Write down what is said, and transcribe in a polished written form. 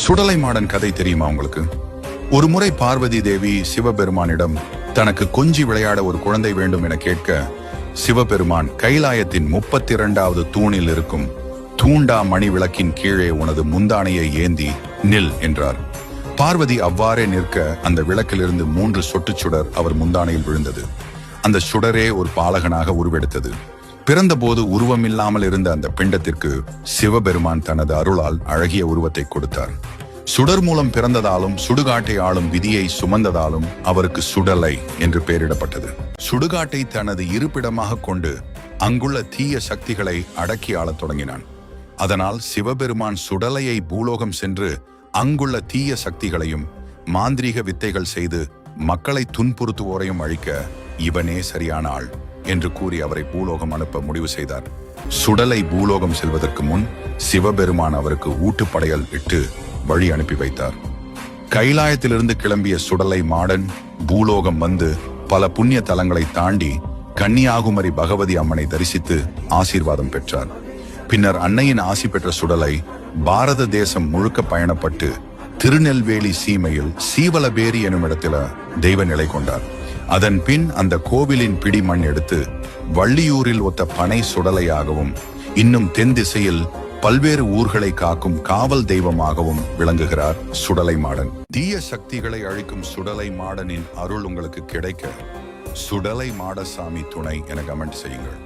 சுடலை modern கதை தெரியுமா உங்களுக்கு? ஒரு முறை பார்வதி தேவி சிவபெருமானிடம் தனக்கு கொஞ்சி விளையாட ஒரு குழந்தை வேண்டும் என கேட்க, சிவபெருமான் கைலாயத்தின் 32வது தூணில் இருக்கும் தூண்டா மணி விளக்கின் கீழே உனது முந்தானையை ஏந்தி நில் என்றார். பார்வதி அவ்வாறே நிற்க அந்த விளக்கிலிருந்து 3 சொட்டு சுடர் அவர் முந்தானையில் விழுந்தது. அந்த சுடரே ஒரு பாலகனாக உருவெடுத்தது. பிறந்தபோது உருவமில்லாமல் இருந்த அந்த பிண்டத்திற்கு சிவபெருமான் தனது அருளால் அழகிய உருவத்தை கொடுத்தார். சுடர் மூலம் பிறந்ததாலும் சுடுகாட்டை ஆளும் விதியை சுமந்ததாலும் அவருக்கு சுடலை என்று பெயரிடப்பட்டது. சுடுகாட்டை தனது இருப்பிடமாக கொண்டு அங்குள்ள தீய சக்திகளை அடக்கி ஆளத் தொடங்கினான். அதனால் சிவபெருமான் சுடலையை பூலோகம் சென்று அங்குள்ள தீய சக்திகளையும் மாந்திரீக வித்தைகள் செய்து மக்களை துன்புறுத்துவோரையும் அழிக்க இவனே சரியான ஆள் என்று கூறி அவரை பூலோகம் அனுப்ப முடிவு செய்தார். சுடலை பூலோகம் செல்வதற்கு முன் சிவபெருமான் அவருக்கு ஊட்டுப்படையல் இட்டு வழி அனுப்பி வைத்தார். கைலாயத்திலிருந்து கிளம்பிய சுடலை மாடன் பூலோகம் வந்து பல புண்ணிய தலங்களை தாண்டி கன்னியாகுமரி பகவதி அம்மனை தரிசித்து ஆசீர்வாதம் பெற்றார். பின்னர் அன்னையின் ஆசி பெற்ற சுடலை பாரத தேசம் முழுக்க பயணப்பட்டு திருநெல்வேலி சீமையில் சீவலபேரி எனும் இடத்தில தெய்வ நிலை கொண்டார். அதன் பின் அந்த கோவிலின் பிடி மண் எடுத்து வள்ளியூரில் ஒத்த பனை சுடலையாகவும் இன்னும் தென் திசையில் பல்வேறு ஊர்களை காக்கும் காவல் தெய்வமாகவும் விளங்குகிறார் சுடலை மாடன். தீய சக்திகளை அழிக்கும் சுடலை மாடனின் அருள் உங்களுக்கு கிடைக்க சுடலை மாடசாமி துணை என கமெண்ட் செய்யுங்கள்.